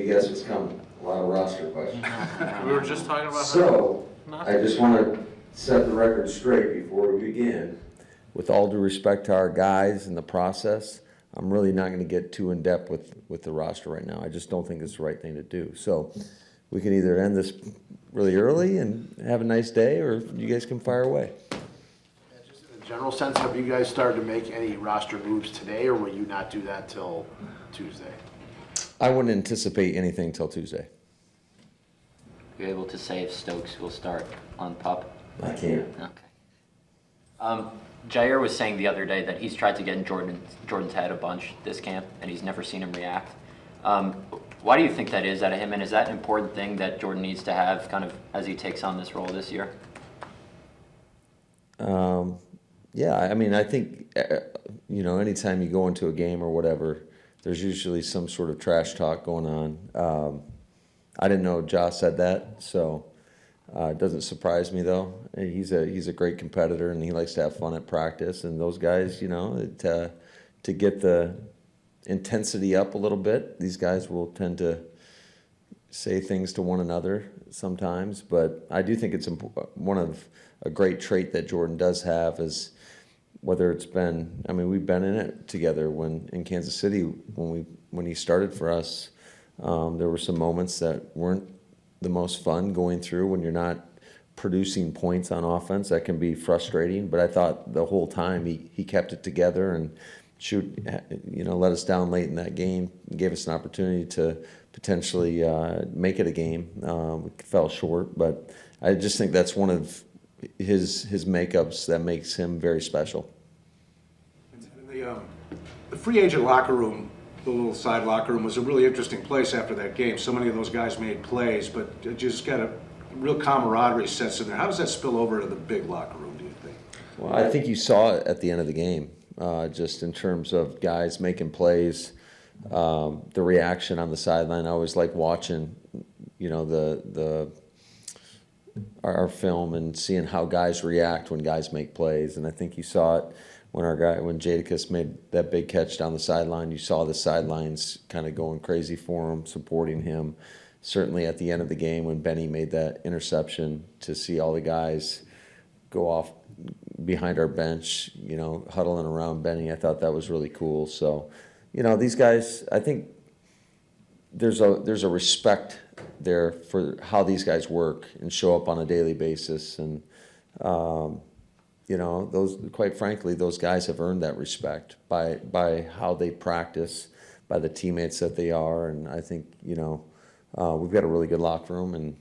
guess what's coming. A lot of roster questions. We were just talking about So, I just want to set the record straight before we begin. With all due respect to our guys and the process, I'm really not going to get too in-depth with the roster right now. I just don't think it's the right thing to do. So, we can either end this really early and have a nice day, or you guys can fire away. Just in a general sense, have you guys started to make any roster moves today, or will you not do that till Tuesday? I wouldn't anticipate anything till Tuesday. You're able to say if Stokes will start on PUP? I can't. Okay. Jair was saying the other day that he's tried to get in Jordan's head a bunch this camp, and he's never seen him react. Why do you think that is out of him, and is that an important thing that Jordan needs to have kind of as he takes on this role this year? Yeah, I mean, I think, anytime you go into a game or whatever, there's usually some sort of trash talk going on. I didn't know Ja said that, so it doesn't surprise me, though. He's a great competitor, and he likes to have fun at practice. And those guys, to get the intensity up a little bit, these guys will tend to say things to one another sometimes. But I do think it's one of a great trait that Jordan does have is whether it's been, we've been in it together in Kansas City when he started for us. There were some moments that weren't the most fun going through when you're not producing points on offense. That can be frustrating, but I thought the whole time he kept it together and let us down late in that game, gave us an opportunity to potentially make it a game. We fell short, but I just think that's one of his makeups that makes him very special. The free agent locker room, the little side locker room, was a really interesting place after that game. So many of those guys made plays, but it just got a real camaraderie sense in there. How does that spill over to the big locker room, do you think? Well, I think you saw it at the end of the game, just in terms of guys making plays, the reaction on the sideline. I always like watching, our film and seeing how guys react when guys make plays. And I think you saw it when Jadakiss made that big catch down the sideline. You saw the sidelines kind of going crazy for him, supporting him. Certainly at the end of the game when Benny made that interception, to see all the guys go off behind our bench, huddling around Benny, I thought that was really cool. So, these guys, I think there's a respect there for how these guys work and show up on a daily basis. And, quite frankly, those guys have earned that respect by how they practice, by the teammates that they are. And I think, we've got a really good locker room. And,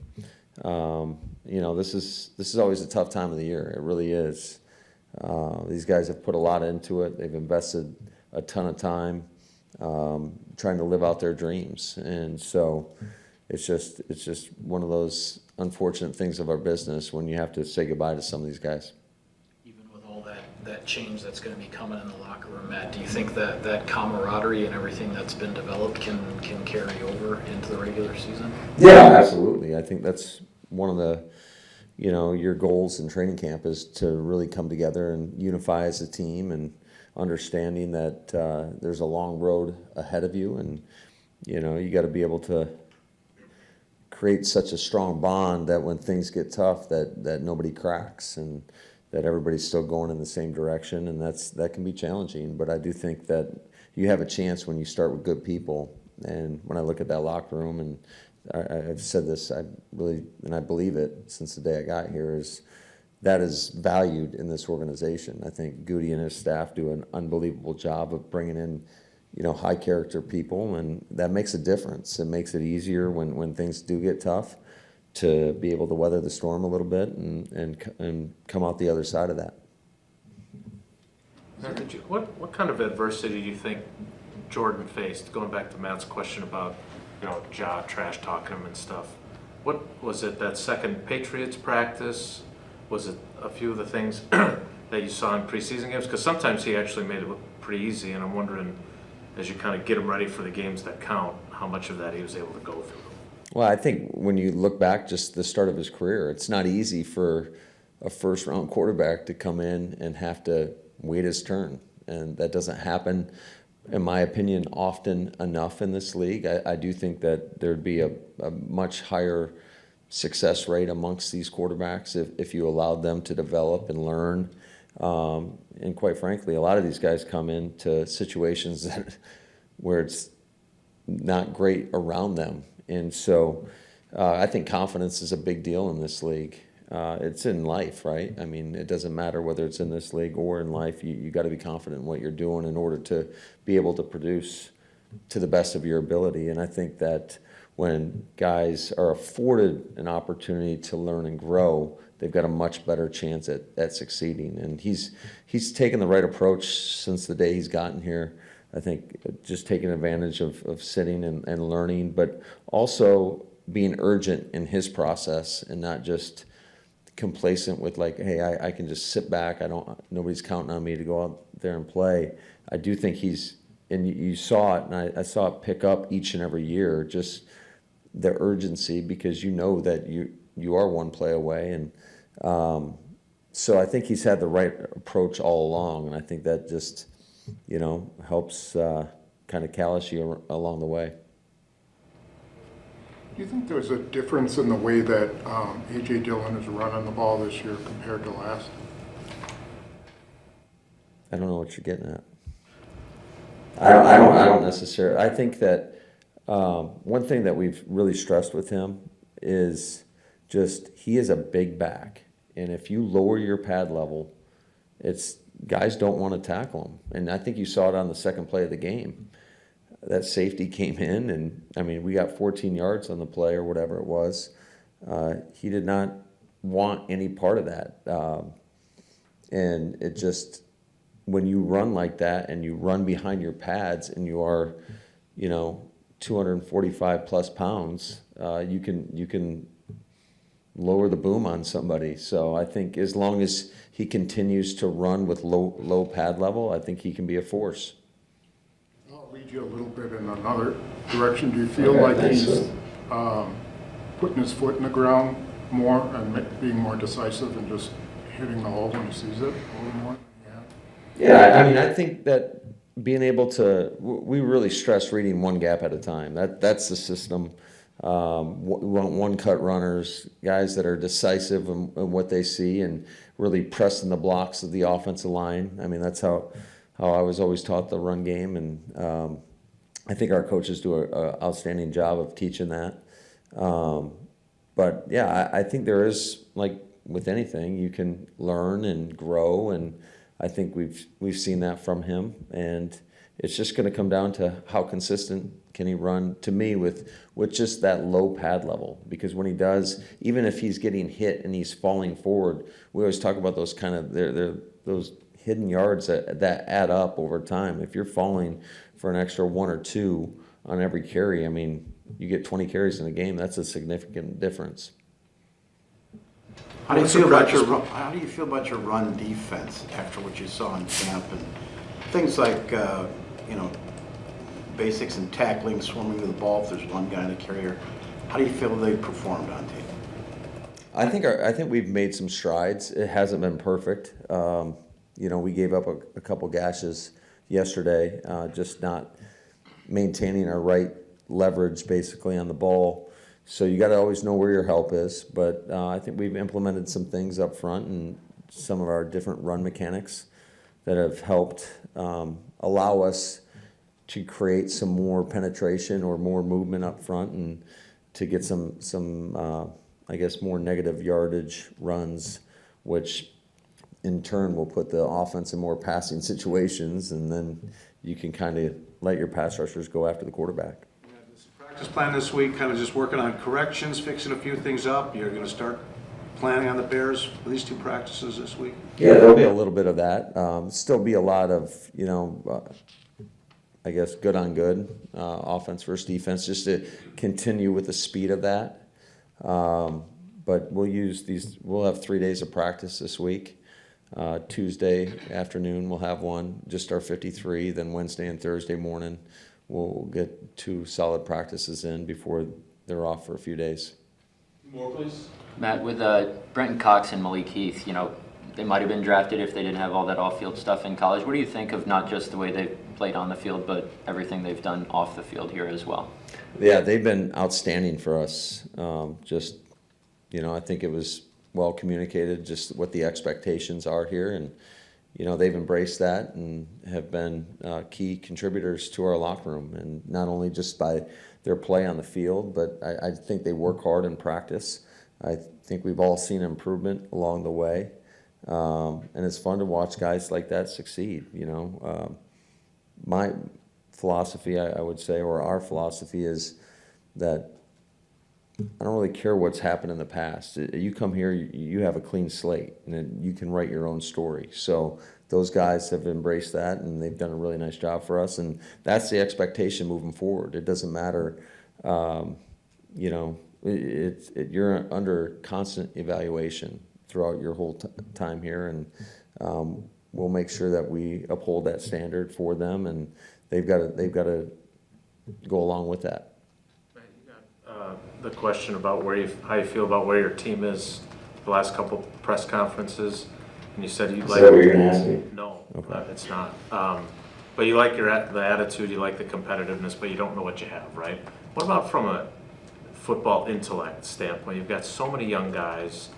this is always a tough time of the year. It really is. These guys have put a lot into it. They've invested a ton of time trying to live out their dreams. And so it's just one of those unfortunate things of our business when you have to say goodbye to some of these guys. Even with all that change that's going to be coming in the locker room, Matt, do you think that camaraderie and everything that's been developed can carry over into the regular season? Yeah, absolutely. I think that's one of the, your goals in training camp is to really come together and unify as a team, and understanding that there's a long road ahead of you, and you got to be able to create such a strong bond that when things get tough that nobody cracks, and that everybody's still going in the same direction. And that can be challenging, but I do think that you have a chance when you start with good people. And when I look at that locker room, and I've said this, I believe it since the day I got here, is that is valued in this organization. I think Goody and his staff do an unbelievable job of bringing in, high character people, and that makes a difference. It makes it easier when things do get tough to be able to weather the storm a little bit and come out the other side of that. What kind of adversity do you think Jordan faced? Going back to Matt's question about, Ja trash talking him and stuff. What was it, that second Patriots practice? Was it a few of the things that you saw in preseason games? Because sometimes he actually made it look pretty easy, and I'm wondering, as you kind of get him ready for the games that count, how much of that he was able to go through. Well, I think when you look back just the start of his career, it's not easy for a first-round quarterback to come in and have to wait his turn. And that doesn't happen in my opinion, often enough in this league. I do think that there'd be a much higher success rate amongst these quarterbacks if you allowed them to develop and learn. And quite frankly, a lot of these guys come into situations where it's not great around them. And so I think confidence is a big deal in this league. It's in life, right? I mean, it doesn't matter whether it's in this league or in life. You got to be confident in what you're doing in order to be able to produce to the best of your ability. And I think that when guys are afforded an opportunity to learn and grow, they've got a much better chance at succeeding. And he's taken the right approach since the day he's gotten here. I think just taking advantage of sitting and learning, but also being urgent in his process and not just complacent with like, hey, I can just sit back. Nobody's counting on me to go out there and play. I do think and you saw it, and I saw it pick up each and every year, just the urgency, because you know that you are one play away. And so I think he's had the right approach all along, and I think that just, helps kind of callous you along the way. Do you think there's a difference in the way that A.J. Dillon is running the ball this year compared to last? I don't know what you're getting at. I don't necessarily. I think that one thing that we've really stressed with him is just he is a big back, and if you lower your pad level, guys don't want to tackle him. And I think you saw it on the second play of the game. That safety came in, and I mean, we got 14 yards on the play or whatever it was. He did not want any part of that, and it just, when you run like that and you run behind your pads and you are, 245 plus pounds, you can lower the boom on somebody. So I think as long as he continues to run with low pad level, I think he can be a force. I'll lead you a little bit in another direction. Do you feel like he's putting his foot in the ground more and being more decisive and just hitting the hole when he sees it a little more? Yeah, I mean, I think that being able to, we really stress reading one gap at a time. That's the system. We want one-cut runners, guys that are decisive in what they see and really pressing the blocks of the offensive line. I mean, that's how I was always taught the run game, and I think our coaches do an outstanding job of teaching that. But, yeah, I think there is, like with anything, you can learn and grow, and I think we've seen that from him, and it's just going to come down to how consistent can he run, to me, with just that low pad level. Because when he does, even if he's getting hit and he's falling forward, we always talk about those kind of those hidden yards that add up over time. If you're falling for an extra 1 or 2 on every carry, I mean, you get 20 carries in a game. That's a significant difference. How do you feel about your run defense after what you saw in camp and things like basics and tackling, swarming to the ball if there's one guy in the carrier? How do you feel they performed on tape? I think we've made some strides. It hasn't been perfect. We gave up a couple gashes yesterday, just not maintaining our right leverage basically on the ball. So you got to always know where your help is. But I think we've implemented some things up front and some of our different run mechanics that have helped allow us to create some more penetration or more movement up front and to get some I guess, more negative yardage runs, which in turn will put the offense in more passing situations, and then you can kind of let your pass rushers go after the quarterback. Practice plan this week, kind of just working on corrections, fixing a few things up. You're going to start planning on the Bears for these 2 practices this week? Yeah, there'll be a little bit of that. Still be a lot of, I guess, good on good, offense versus defense, just to continue with the speed of that. But we'll have 3 days of practice this week. Tuesday afternoon, we'll have one, just our 53. Then Wednesday and Thursday morning, we'll get 2 solid practices in before they're off for a few days. More, please. Matt, with Brenton Cox and Malik Heath, they might have been drafted if they didn't have all that off-field stuff in college. What do you think of not just the way they played on the field, but everything they've done off the field here as well? Yeah, they've been outstanding for us. I think it was well communicated just what the expectations are here, and they've embraced that and have been key contributors to our locker room, and not only just by their play on the field, but I think they work hard in practice. I think we've all seen improvement along the way, and it's fun to watch guys like that succeed. My philosophy, I would say, or our philosophy is that I don't really care what's happened in the past. You come here, you have a clean slate, and then you can write your own story. So those guys have embraced that, and they've done a really nice job for us. And that's the expectation moving forward. It doesn't matter, you're under constant evaluation throughout your whole time here, and we'll make sure that we uphold that standard for them, and they've got to go along with that. The question about how you feel about where your team is, the last couple press conferences, and you said you'd like. Is that what you're gonna ask me? No, Okay. it's not. But you like the attitude, you like the competitiveness, but you don't know what you have, right? What about from a football intellect standpoint? You've got so many young guys,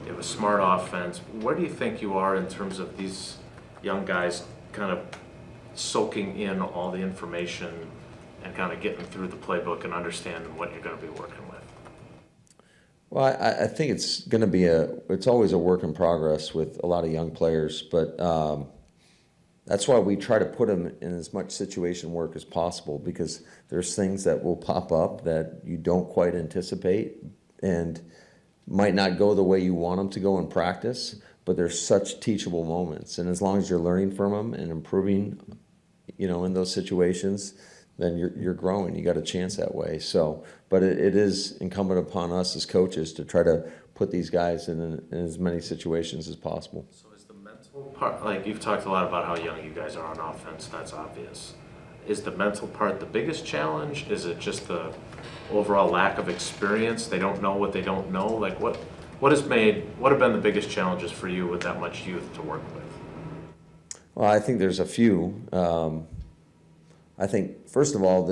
you have a smart offense. Where do you think you are in terms of these young guys kind of soaking in all the information and kind of getting through the playbook and understanding what you're going to be working with? Well, I think it's going to be it's always a work in progress with a lot of young players, but that's why we try to put them in as much situation work as possible, because there's things that will pop up that you don't quite anticipate and might not go the way you want them to go in practice, but there's such teachable moments. And as long as you're learning from them and improving, in those situations, then you're growing. You got a chance that way. So, but it is incumbent upon us as coaches to try to put these guys in as many situations as possible. So is the mental part, like you've talked a lot about how young you guys are on offense, that's obvious. Is the mental part the biggest challenge? Is it just the overall lack of experience? They don't know what they don't know? Like what have been the biggest challenges for you with that much youth to work with? Well, I think there's a few. I think, first of all,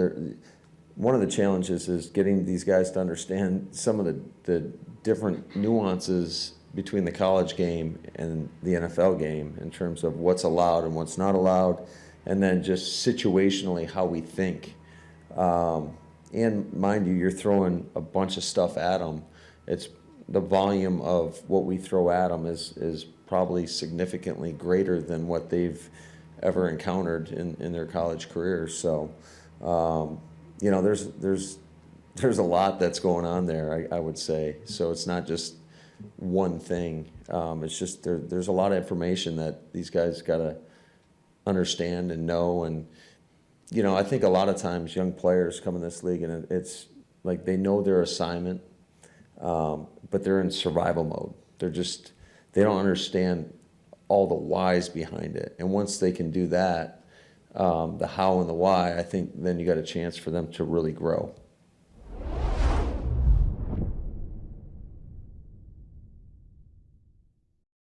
one of the challenges is getting these guys to understand some of the different nuances between the college game and the NFL game in terms of what's allowed and what's not allowed, and then just situationally how we think. And mind you, you're throwing a bunch of stuff at them. It's the volume of what we throw at them is probably significantly greater than what they've ever encountered in their college careers. So, there's a lot that's going on there, I would say. So it's not just one thing. It's just there's a lot of information that these guys got to understand and know. And, I think a lot of times young players come in this league and it's like they know their assignment, but they're in survival mode. They don't understand all the whys behind it. And once they can do that, the how and the why, I think then you got a chance for them to really grow.